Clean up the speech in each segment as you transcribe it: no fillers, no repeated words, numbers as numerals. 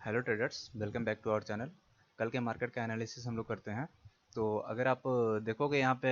Hello traders, welcome back to our channel. कल के market का एनालिसिस हम लोग करते हैं। तो अगर आप देखोगे यहाँ पे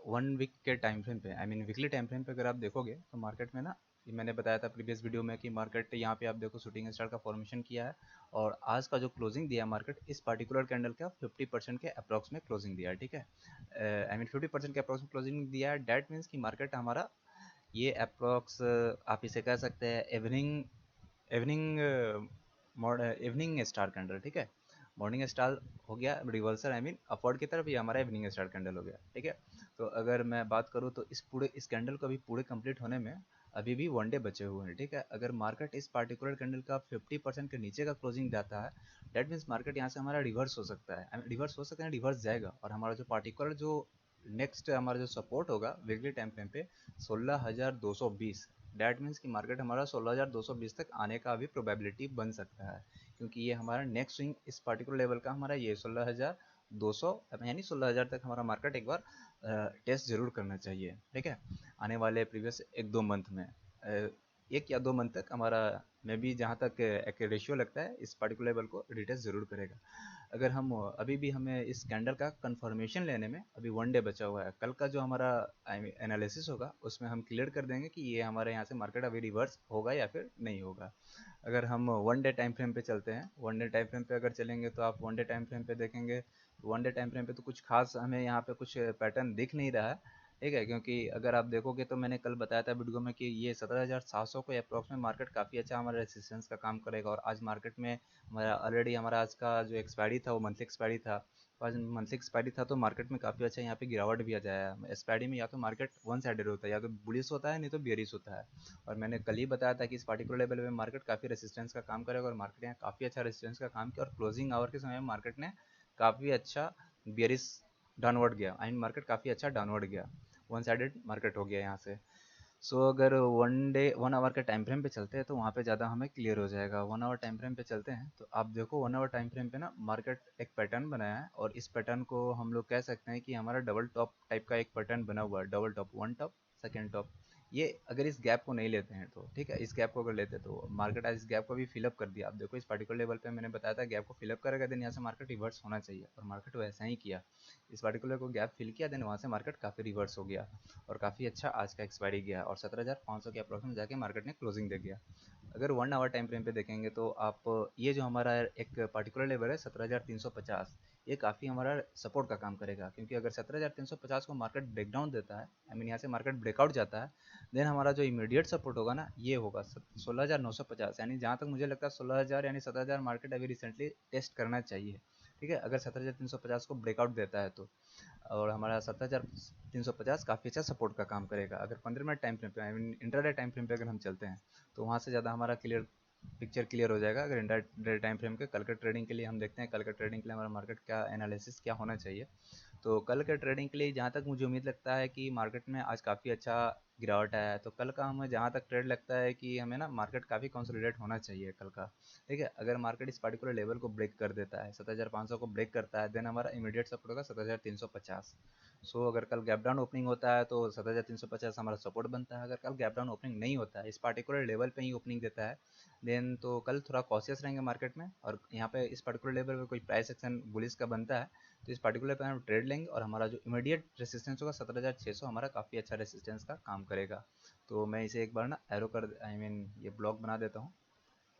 1 वीक के टाइम फ्रेम पे, I mean weekly time frame पे अगर आप देखोगे तो मार्केट में ना, ये मैंने बताया था प्रीवियस वीडियो में कि मार्केट यहाँ पे आप देखो शूटिंग स्टार का फॉर्मेशन किया है और आज का जो क्लोजिंग दिया मार्केट इस पर्टिकुलर कैंडल का 50% के अप्रॉक्स में क्लोजिंग दिया है। ठीक है, आई मीन 50% के अप्रॉक्स में क्लोजिंग दिया है। डैट मीन्स कि मार्केट हमारा ये अप्रॉक्स आप इसे कह सकते हैं evening evening evening star candle. ठीक है, मॉर्निंग स्टार हो गया रिवर्सल, आई मीन अपवर्ड की तरफ, ये हमारा इवनिंग स्टार कैंडल हो गया। ठीक है, तो अगर मैं बात करूँ तो इस कैंडल को अभी पूरे कंप्लीट होने में अभी भी 1 डे बचे हुए हैं। ठीक है, अगर मार्केट इस पार्टिकुलर कैंडल का 50% के नीचे का क्लोजिंग जाता है, डेट मीन्स मार्केट यहाँ से हमारा रिवर्स हो सकता है, रिवर्स हो सकता है, रिवर्स जाएगा और हमारा जो पार्टिकुलर जो नेक्स्ट हमारा जो सपोर्ट होगा वीकली टाइम फ्रेम पे 16,220, डैट मीन्स कि मार्केट हमारा 16,220 तक आने का भी प्रोबेबिलिटी बन सकता है, क्योंकि ये हमारा नेक्स्ट स्विंग इस पार्टिकुलर लेवल का हमारा ये 16,200 यानी 16,000 तक हमारा मार्केट एक बार टेस्ट जरूर करना चाहिए। ठीक है, आने वाले प्रीवियस 1-2 मंथ में 1 या 2 मंथ तक हमारा मे बी जहाँ तक एक रेशियो लगता है इस पार्टिकुलर लेवल को रिटेस्ट जरूर करेगा। अगर हम अभी भी हमें इस कैंडल का कंफर्मेशन लेने में अभी 1 डे बचा हुआ है, कल का जो हमारा एनालिसिस होगा उसमें हम क्लियर कर देंगे कि ये हमारे यहाँ से मार्केट अभी रिवर्स होगा या फिर नहीं होगा। अगर हम 1 डे टाइम फ्रेम पे चलते हैं, 1 डे टाइम फ्रेम पे अगर चलेंगे तो आप 1 डे टाइम फ्रेम पे देखेंगे, 1 डे टाइम फ्रेम पे तो कुछ खास हमें यहाँ पे कुछ पैटर्न दिख नहीं रहा है। ठीक है, क्योंकि अगर आप देखोगे तो मैंने कल बताया था वीडियो में कि ये 17,700 को अप्रॉक्स में मार्केट काफ़ी अच्छा हमारा रेसिस्टेंस का काम करेगा और आज मार्केट में हमारा ऑलरेडी हमारा आज का जो एक्सपायरी था वो मंथली एक्सपायरी था। आज मंथली एक्सपायरी था तो मार्केट में काफ़ी अच्छा यहाँ पे गिरावट भी आ जाया है। एक्सपायरी में या तो मार्केट वन साइडेड होता है, या तो बुलिश होता है, नहीं तो बेरिश होता है। और मैंने कल ही बताया था कि इस पार्टिकुलर लेवल में मार्केट काफ़ी रेसिस्टेंस का काम करेगा और मार्केट यहाँ काफ़ी अच्छा रेसिस्टेंस का काम किया और क्लोजिंग आवर के समय में मार्केट ने काफ़ी अच्छा बेरिश डाउनवर्ड गया, आई मीन मार्केट काफ़ी अच्छा डाउनवर्ड गया, वन साइडेड मार्केट हो गया यहाँ से। अगर 1 आवर के टाइम फ्रेम पे चलते हैं तो वहाँ पे ज़्यादा हमें क्लियर हो जाएगा। 1 आवर टाइम फ्रेम पे चलते हैं तो आप देखो 1 आवर टाइम फ्रेम पे ना मार्केट एक पैटर्न बनाया है और इस पैटर्न को हम लोग कह सकते हैं कि हमारा डबल टॉप टाइप का एक पैटर्न बना हुआ है। Double top, one top, second top. ये अगर इस गैप को नहीं लेते हैं तो ठीक है, इस गैप को अगर लेते हैं तो मार्केट आज इस गैप को भी फिलअप कर दिया। आप देखो इस पर्टिकुलर लेवल पे मैंने बताया था गैप को फिलअप करेगा देन यहाँ से मार्केट रिवर्स होना चाहिए और मार्केट वैसा ही किया। इस पर्टिकुलर को गैप फिल किया देन वहाँ से मार्केट काफ़ी रिवर्स हो गया और काफ़ी अच्छा आज का एक्सपायरी गया और 17,500 के अप्रॉक्स में जाके मार्केट ने क्लोजिंग दे दिया। अगर 1 आवर टाइम फ्रेम पे देखेंगे तो आप ये जो हमारा एक पर्टिकुलर लेवल है 17,350, ये काफ़ी हमारा सपोर्ट का काम करेगा, क्योंकि अगर 17,350 को मार्केट ब्रेकडाउन देता है, आई मीन यहाँ से मार्केट ब्रेकआउट जाता है, देन हमारा जो इमीडिएट सपोर्ट होगा ना ये होगा 16,950, यानी जहाँ तक मुझे लगता है 16,000 यानी 17,000 मार्केट अभी रिसेंटली टेस्ट करना चाहिए। ठीक है, अगर 17,350 को ब्रेकआउट देता है तो, और हमारा 17,350 काफ़ी अच्छा सपोर्ट का काम करेगा। अगर 15 मिनट टाइम फ्रेम पे, I mean intraday time frame पे अगर हम चलते हैं तो वहाँ से ज़्यादा हमारा पिक्चर क्लियर हो जाएगा। अगर इंटरडे टाइम फ्रेम के कल के ट्रेडिंग के लिए हम देखते हैं, कल के ट्रेडिंग के लिए हमारा मार्केट क्या एनालिसिस क्या होना चाहिए। तो कल के ट्रेडिंग के लिए जहाँ तक मुझे उम्मीद लगता है कि मार्केट में आज काफ़ी अच्छा गिरावट आया है, तो कल का हमें जहाँ तक ट्रेड लगता है कि हमें ना मार्केट काफ़ी कंसोलिडेट होना चाहिए कल का। ठीक है, अगर मार्केट इस पर्टिकुलर लेवल को ब्रेक कर देता है, 17,500 को ब्रेक करता है, देन हमारा इमीडिएट सपोर्ट होगा 17,350। अगर कल गैप डाउन ओपनिंग होता है तो 17,350 हमारा सपोर्ट बनता है। अगर कल गैप डाउन ओपनिंग नहीं होता है, इस पार्टिकुलर लेवल पे ही ओपनिंग देता है, देन तो कल थोड़ा कॉशियस रहेंगे मार्केट में और यहाँ पे इस पर्टिकुलर लेवल पे कोई प्राइस एक्शन बुलिश का बनता है तो इस पर्टिकुलर पे हम ट्रेड लेंगे और हमारा जो इमीडिएट रेसिस्टेंस होगा 17,600 हमारा काफ़ी अच्छा रेसिस्टेंस का काम करेगा। तो मैं इसे एक बार ना एरो कर, आई मीन ये ब्लॉक बना देता हूँ।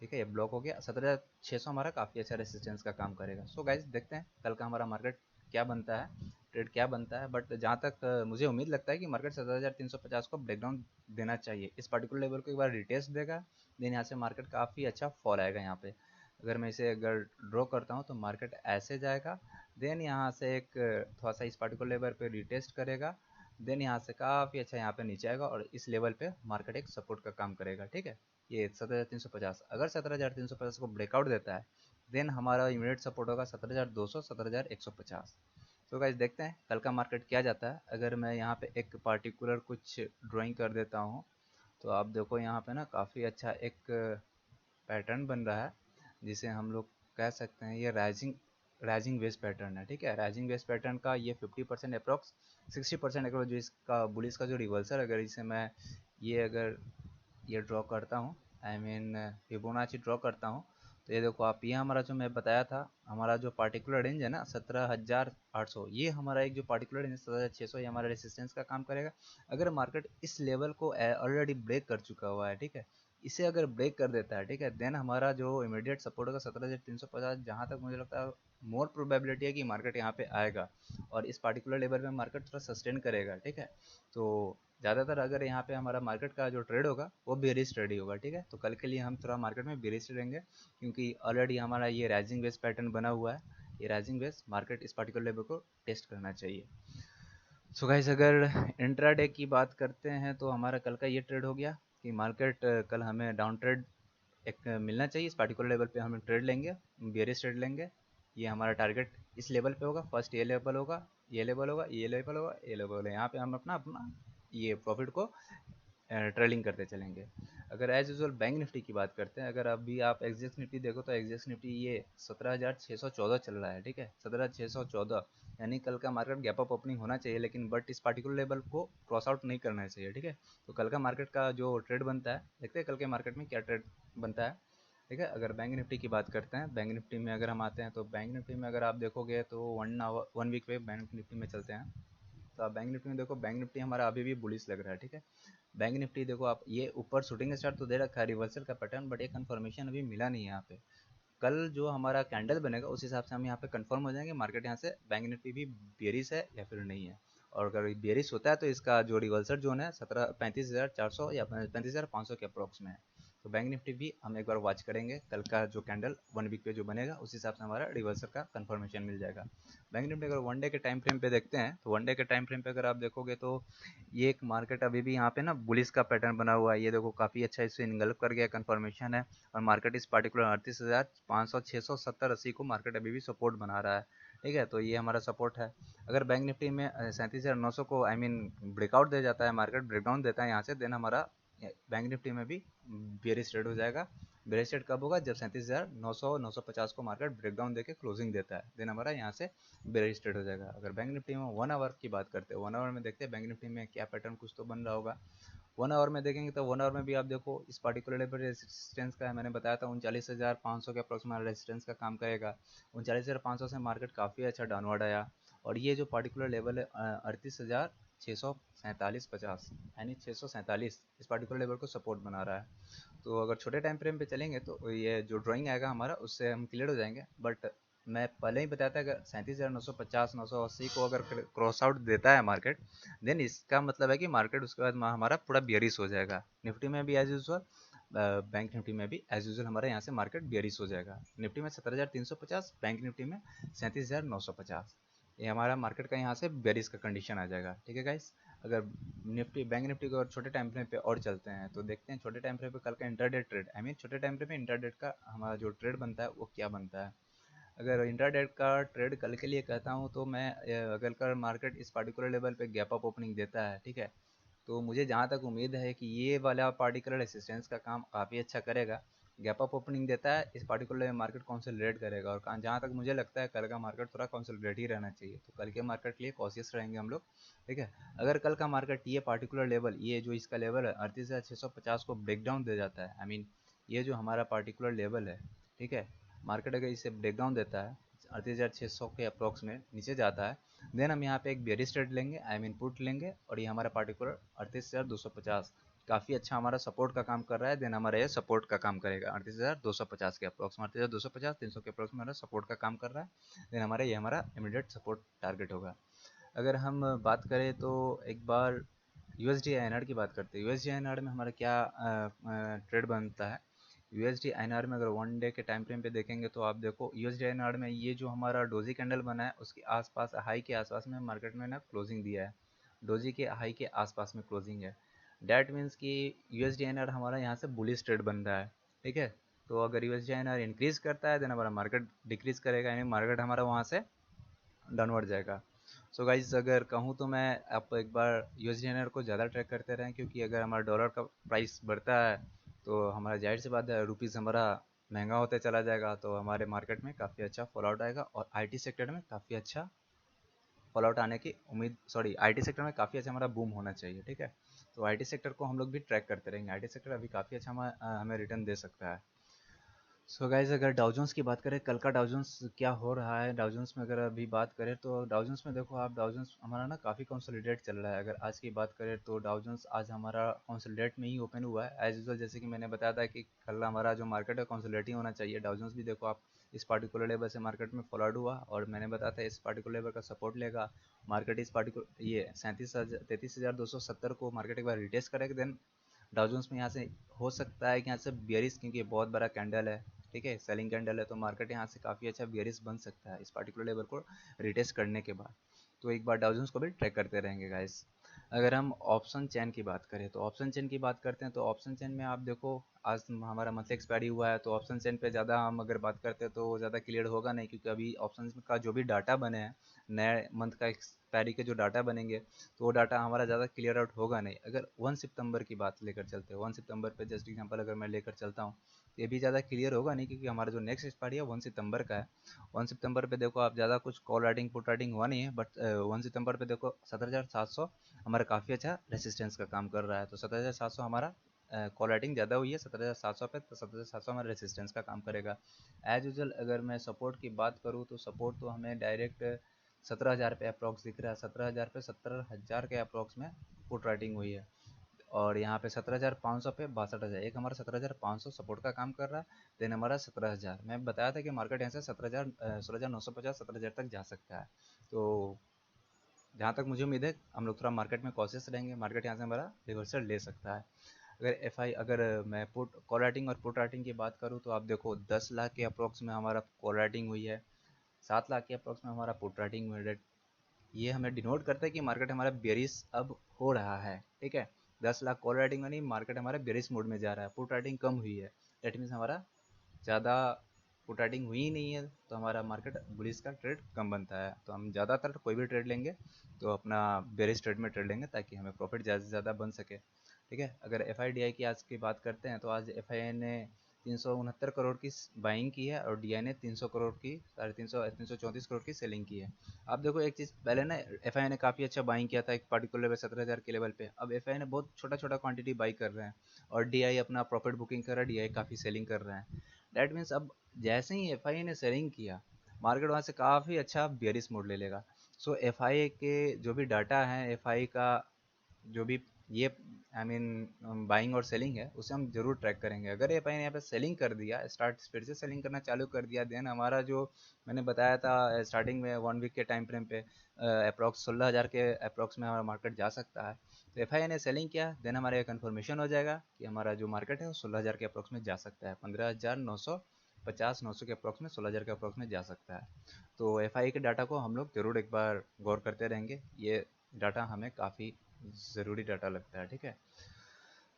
ठीक है, ये ब्लॉक हो गया, 17,600 हमारा काफ़ी अच्छा रेसिस्टेंस का काम करेगा। गाइज देखते हैं कल का हमारा मार्केट क्या बनता है, ट्रेड क्या बनता है। बट जहाँ तक मुझे उम्मीद लगता है कि मार्केट 17,350 को ब्रेकडाउन देना चाहिए, इस पर्टिकुलर लेवल को एक बार रिटेस्ट देगा, देन यहाँ से मार्केट काफ़ी अच्छा फॉल आएगा यहाँ पे। अगर मैं इसे अगर ड्रॉ करता हूँ तो मार्केट ऐसे जाएगा, देन यहाँ से एक थोड़ा सा इस पर्टिकुलर लेवल पे रिटेस्ट करेगा, देन यहाँ से काफ़ी अच्छा यहाँ पे नीचे आएगा और इस लेवल पे मार्केट एक सपोर्ट का काम करेगा। ठीक है, ये 17,350, अगर 17,350 को ब्रेकआउट देता है देन हमारा इमीडिएट सपोर्ट होगा 17,200, 17,150। तो गाइस देखते हैं कल का मार्केट क्या जाता है। अगर मैं यहाँ पे एक पार्टिकुलर कुछ ड्राइंग कर देता हूँ तो आप देखो यहाँ पे ना काफ़ी अच्छा एक पैटर्न बन रहा है, जिसे हम लोग कह सकते हैं ये राइजिंग वेज पैटर्न है। ठीक है, राइजिंग वेज पैटर्न का ये 50% अप्रॉक्स, 60% अगर जो इसका बुलिस का जो रिवर्सल, अगर इसे मैं ये अगर ये ड्रॉ करता हूँ, आई मीन फिबोनाची ड्रॉ करता हूँ, तो ये देखो आप, ये हमारा जो मैं बताया था, हमारा जो पार्टिकुलर रेंज है ना 17,800, ये हमारा एक जो पार्टिकुलर रेंज 17,600, ये हमारा रेसिस्टेंस का काम करेगा। अगर मार्केट इस लेवल को ऑलरेडी ब्रेक कर चुका हुआ है, ठीक है, इसे अगर ब्रेक कर देता है, ठीक है, देन हमारा जो इमीडिएट सपोर्ट होगा 17,350, जहाँ तक मुझे लगता है मोर प्रोबेबिलिटी है कि मार्केट यहाँ पे आएगा और इस पार्टिकुलर लेवल पे मार्केट थोड़ा सस्टेन करेगा, ठीक है। तो ज़्यादातर अगर यहाँ पे हमारा मार्केट का जो ट्रेड होगा वो बेरिश ट्रेड ही होगा, ठीक है। तो कल के लिए हम थोड़ा मार्केट में बेरिश रहेंगे, क्योंकि ऑलरेडी हमारा ये राइजिंग वेज पैटर्न बना हुआ है। ये राइजिंग वेज मार्केट इस पार्टिकुलर लेवल को टेस्ट करना चाहिए। सो गाइस, अगर इंट्राडे की बात करते हैं तो हमारा कल का ये ट्रेड हो गया कि मार्केट कल हमें डाउन ट्रेड एक मिलना चाहिए। इस पार्टिकुलर लेवल पे हम ट्रेड लेंगे, बेरिश ट्रेड लेंगे। ये हमारा टारगेट इस लेवल पे होगा। फर्स्ट ये लेवल होगा, ये लेवल होगा, ये लेवल होगा, ये लेवल होगा। यहाँ पे हम अपना अपना ये प्रॉफिट को ट्रेलिंग करते चलेंगे। अगर एज यूजुअल बैंक निफ्टी की बात करते हैं, अगर अभी आप एक्जेक्स निफ्टी देखो तो एक्जेक्स निफ्टी ये 17,614 चल रहा है, ठीक है, 17,614। यानी कल का मार्केट गैप अप ओपनिंग होना चाहिए, लेकिन बट इस पार्टिकुलर लेवल को क्रॉस आउट नहीं करना चाहिए, ठीक है। तो कल का मार्केट का जो ट्रेड बनता है, देखते हैं कल के मार्केट में क्या ट्रेड बनता है, ठीक है। अगर बैंक निफ्टी की बात करते हैं, बैंक निफ्टी में अगर हम आते हैं तो बैंक निफ्टी में अगर आप देखोगे तो 1 वीक पे बैंक निफ्टी में चलते हैं। तो आप बैंक निफ्टी में देखो, बैंक निफ्टी हमारा अभी भी बुलिश लग रहा है, ठीक है। बैंक निफ्टी देखो आप, ये ऊपर शूटिंग स्टार तो दे रखा है रिवर्सल का पैटर्न, बट ये कंफर्मेशन अभी मिला नहीं है यहाँ पे। कल जो हमारा कैंडल बनेगा उस हिसाब से हम यहाँ पे कंफर्म हो जाएंगे मार्केट यहाँ से बैंक निफ्टी भी बेरिश है या फिर नहीं है। और अगर बेरिश होता है तो इसका जो रिवर्सल जोन है 35,400 या 35,500 के अप्रोक्स में है। तो बैंक निफ्टी भी हम एक बार वॉच करेंगे, कल का जो कैंडल 1 वीक पे जो बनेगा उस हिसाब से हमारा रिवर्सल का कंफर्मेशन मिल जाएगा। बैंक निफ्टी अगर 1 डे के टाइम फ्रेम पे देखते हैं तो 1 डे के टाइम फ्रेम पे अगर आप देखोगे तो ये एक मार्केट अभी भी यहाँ पे ना बुलिश का पैटर्न बना हुआ है। ये देखो काफ़ी अच्छा इसे इनगल्फ कर गया, कंफर्मेशन है। और मार्केट इस पार्टिकुलर 38,500, 600, 70, 80 को मार्केट अभी भी सपोर्ट बना रहा है, ठीक है। तो ये हमारा सपोर्ट है। अगर बैंक निफ्टी में 37,900 को आई मीन ब्रेकआउट दे जाता है, मार्केट ब्रेकडाउन देता है यहाँ से, देन हमारा बैंक निफ्टी में भी बेरिश ट्रेड हो जाएगा। बेरिश ट्रेड कब होगा? जब 37,900, 950 को मार्केट ब्रेकडाउन देके क्लोजिंग देता है, देन हमारा यहाँ से बेरिश ट्रेड हो जाएगा। अगर बैंक निफ्टी में 1 आवर की बात करते हैं, 1 आवर में देखते हैं बैंक निफ्टी में क्या पैटर्न कुछ तो बन रहा होगा। 1 आवर में देखेंगे तो 1 आवर में भी आप देखो इस पार्टिकुलर लेवल रेजिस्टेंस का है, मैंने बताया था 39,500 के अप्रोक्सीमेट रेजिस्टेंस का काम करेगा। 39,500 से मार्केट काफ़ी अच्छा डाउनवर्ड आया। और ये जो पार्टिकुलर लेवल है 38,647.50, यानी 647, इस पार्टिकुलर लेवल को सपोर्ट बना रहा है। तो अगर छोटे टाइम फ्रेम पे चलेंगे तो ये जो ड्राइंग आएगा हमारा उससे हम क्लियर हो जाएंगे। बट मैं पहले ही बताया था, अगर 37,950, 980 को अगर क्रॉस आउट देता है मार्केट, देन इसका मतलब है कि मार्केट उसके बाद हमारा पूरा बियरिश हो जाएगा। निफ्टी में भी एज यूजल, बैंक निफ्टी में भी एज यूजल हमारे यहाँ से मार्केट बियरिश हो जाएगा। निफ्टी में 17,350, बैंक निफ्टी में 37,950, ये हमारा मार्केट का यहाँ से बेरिश का कंडीशन आ जाएगा, ठीक है गाइस। अगर निफ्टी बैंक निफ्टी को और छोटे टाइम फ्रेम पे और चलते हैं तो देखते हैं छोटे टाइम फ्रेम पे कल का इंटरडे ट्रेड, आई मीन छोटे टाइम फ्रेम पे इंटरडे का हमारा जो ट्रेड बनता है वो क्या बनता है। अगर इंट्राडे का ट्रेड कल के लिए कहता हूँ तो मैं, अगर कल मार्केट इस पार्टिकुलर लेवल पे गैप अप ओपनिंग देता है, ठीक है, तो मुझे जहाँ तक उम्मीद है कि ये वाला पार्टिकुलर रेसिस्टेंस का काम काफ़ी अच्छा करेगा। गैप अप ओपनिंग देता है, इस पार्टिकुलर मार्केट कंसोलिडेट करेगा। और जहाँ तक मुझे लगता है कल का मार्केट थोड़ा कंसोलिडेट ही रहना चाहिए, तो कल के मार्केट के लिए कॉशियस रहेंगे हम लोग, ठीक है। अगर कल का मार्केट ये पार्टिकुलर लेवल, ये जो इसका लेवल है 38,650 को ब्रेक डाउन दे जाता है, आई मीन ये जो हमारा पार्टिकुलर लेवल है, ठीक है, मार्केट अगर इसे ब्रेक डाउन देता है 38,600 के अप्रोक्स में नीचे जाता है, देन हम यहाँ पे एक बेरिश ट्रेड लेंगे, आई मीन पुट लेंगे। और ये हमारा पार्टिकुलर 38,250 काफ़ी अच्छा हमारा सपोर्ट का काम कर रहा है, देन हमारा ये सपोर्ट का काम करेगा 38,250 के अप्रोक्स में, 38,250, 300 के अप्रोक्स में हमारा सपोर्ट का काम कर रहा है, देन हमारा ये हमारा इमीडिएट सपोर्ट टारगेट होगा। अगर हम बात करें तो एक बार यूएसडी आईएनआर की बात करते हैं। यूएसडी आईएनआर में हमारा क्या ट्रेड बनता है। यूएसडी आईएनआर में अगर 1 डे के टाइम फ्रेम पे देखेंगे तो आप देखो यूएसडी आईएनआर में ये जो हमारा डोजी कैंडल बना है उसके आसपास, हाई के आसपास में मार्केट में ना क्लोजिंग दिया है। डोजी के हाई के आसपास में क्लोजिंग है। डैट मीन्स कि यूएसडी आईएनआर हमारा यहाँ से बुलिश ट्रेड बन रहा है, ठीक है। तो अगर यूएसडी आईएनआर इंक्रीज करता है देन हमारा मार्केट डिक्रीज करेगा, यानी मार्केट हमारा वहाँ से डाउनवर्ड जाएगा। सो गाइज, अगर कहूँ तो मैं आप एक बार यूएसडी को ज़्यादा ट्रैक करते रहें, क्योंकि अगर हमारा डॉलर का प्राइस बढ़ता है तो हमारा जाहिर सी बात है रुपीज़ हमारा महंगा होते चला जाएगा, तो हमारे मार्केट में काफ़ी अच्छा फॉल आउट आएगा। और आईटी सेक्टर में काफ़ी अच्छा फॉल आउट आने की उम्मीद, सॉरी, आईटी सेक्टर में काफ़ी अच्छा हमारा बूम होना चाहिए, ठीक है। तो आईटी सेक्टर को हम लोग भी ट्रैक करते रहेंगे। आईटी सेक्टर अभी काफ़ी अच्छा हमें रिटर्न दे सकता है। सो गाइज, अगर डाउ जोन्स की बात करें, कल का डाउ जोन्स क्या हो रहा है, डाउ जोन्स में अगर अभी बात करें तो डाउ जोन्स में देखो आप, डाउ जोन्स हमारा ना काफ़ी कंसोलिडेट चल रहा है। अगर आज की बात करें तो डाउ जोन्स आज हमारा कंसोलिडेट में ही ओपन हुआ है एज यूजल। जैसे कि मैंने बताया था कि कल हमारा जो मार्केट है कंसोलिडेट ही होना चाहिए। डाउ जोन्स भी देखो आप, इस पार्टिकुलर लेवल से मार्केट में फॉलोड हुआ और मैंने बताया था इस पार्टिकुलर लेवल का सपोर्ट लेगा मार्केट। इस पार्टिकुलर ये 33,270 को मार्केट एक बार रिटेस्ट करेगा, देन डाउ जोन्स में यहाँ से हो सकता है कि यहाँ से बियरिश, क्योंकि ये बहुत बड़ा कैंडल है, ठीक है, सेलिंग कैंडल है, तो मार्केट यहाँ से काफ़ी अच्छा बियरिश बन सकता है इस पार्टिकुलर लेवल को रिटेस्ट करने के बाद। तो एक बार डाउ जोन्स को भी ट्रैक करते रहेंगे गाइस। अगर हम ऑप्शन चेन की बात करें तो ऑप्शन चेन की बात करते हैं तो ऑप्शन चेन में आप देखो, आज हमारा मंथली एक्सपायरी हुआ है, तो ऑप्शन चेन पे ज़्यादा हम अगर बात करते हैं तो ज़्यादा क्लियर होगा नहीं, क्योंकि अभी ऑप्शन का जो भी डाटा बने हैं, नए मंथ का एक्सपायरी के जो डाटा बनेंगे, तो वो डाटा हमारा ज़्यादा क्लियर आउट होगा नहीं। अगर 1 सितंबर की बात लेकर चलते हैं, 1 सितंबर पे जस्ट एग्जांपल अगर मैं लेकर चलता हूँ, तो ये भी ज़्यादा क्लियर होगा नहीं, क्योंकि हमारा जो नेक्स्ट एक्सपायरी है 1 सितंबर का है। 1 सितंबर पे देखो आप, ज़्यादा कुछ कॉल राइटिंग पुट राइटिंग हुआ नहीं है, बट 1 सितंबर पे देखो 17,700 हमारा काफ़ी अच्छा रेसिस्टेंस का काम कर रहा है। तो 17,700 हमारा कॉल राइटिंग ज़्यादा हुई है 17,700 पे, तो 17,700 हमारा रेसिस्टेंस का काम करेगा। एज यूजल अगर मैं सपोर्ट की बात करूँ तो सपोर्ट तो हमें डायरेक्ट 17,000 पे अप्रॉक्स दिख रहा है। 17,000 पे 70,000 के अप्रॉक्स में पुट राइटिंग हुई है, और यहाँ पे 17,500 पे 62,000, एक हमारा 17,500 सपोर्ट का काम कर रहा है। देन हमारा 17,000, मैं बताया था कि मार्केट यहाँ से 17,000 16,950 17,000 तक जा सकता है। तो जहाँ तक मुझे उम्मीद है, हम लोग थोड़ा मार्केट में कॉशियस रहेंगे, मार्केट यहाँ से हमारा रिवर्सल ले सकता है। अगर मैं पुट कॉल राइटिंग और पुट राइटिंग की बात करूँ तो आप देखो 10 लाख के अप्रॉक्स में हमारा कॉल राइटिंग हुई है, 7 लाख के अप्रॉक्स में हमारा पुट राइटिंग हुई है। ये हमें डिनोट करता है कि मार्केट हमारा बेरिश अब हो रहा है, ठीक है। 10 लाख कॉल राइटिंग में नहीं, मार्केट हमारा बेरिश मोड में जा रहा है, पुट राइटिंग कम हुई है। दैट मीन्स हमारा ज़्यादा पुट राइटिंग हुई ही नहीं है, तो हमारा मार्केट बुलिश का ट्रेड कम बनता है। तो हम ज़्यादातर कोई भी ट्रेड लेंगे तो अपना बेरिश ट्रेड में ट्रेड लेंगे, ताकि हमें प्रॉफिट ज़्यादा से ज़्यादा बन सके, ठीक है। अगर एफ की आज की बात करते हैं तो आज एफ ने 369 करोड़ की बाइंग की है, और डी ने 300 करोड़ की, 334 करोड़ की सेलिंग की है। आप देखो एक चीज़, पहले ना एफ ने काफ़ी अच्छा बाइंग किया था एक पार्टिकुलर लेवल 17,000 के लेवल पे। अब एफ ने बहुत छोटा छोटा क्वांटिटी बाई कर रहे हैं, और डी अपना प्रॉफिट बुकिंग कर रहा है, डी काफ़ी सेलिंग कर रहे हैं। डैट मीन्स अब जैसे ही एफ ने सेलिंग किया, मार्केट वहाँ से काफ़ी अच्छा बेरिश मोड ले लेगा। सो एफ के जो भी डाटा है, एफ का जो भी ये आई मीन बाइंग और सेलिंग है, उसे हम जरूर ट्रैक करेंगे। अगर एफ ने यहाँ पे सेलिंग कर दिया, स्टार्ट फिर से सेलिंग करना चालू कर दिया, देन हमारा जो मैंने बताया था स्टार्टिंग में 1 वीक के टाइम फ्रेम पे अप्रॉक्स 16,000 के अप्रॉक्स में हमारा मार्केट जा सकता है। तो एफ ने सेलिंग किया, देन हमारा ये कन्फर्मेशन हो जाएगा कि हमारा जो मार्केट है वो 16,000 के अप्रॉक्स में जा सकता है, 15,950 900 के अप्रॉक्स में, 16,000 के अप्रॉक्स में जा सकता है। तो एफ के डाटा को हम लोग ज़रूर एक बार गौर करते रहेंगे, ये डाटा हमें काफ़ी ज़रूरी डाटा लगता है, ठीक है।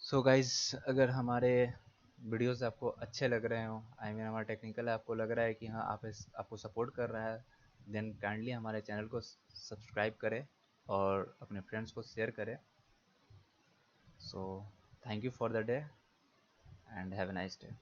सो गाइज, अगर हमारे वीडियोस आपको अच्छे लग रहे हो, आई मीन हमारा टेक्निकल आपको लग रहा है कि हाँ आप आपको सपोर्ट कर रहा है, देन काइंडली हमारे चैनल को सब्सक्राइब करें और अपने फ्रेंड्स को शेयर करें। So thank you for the day and have a nice day.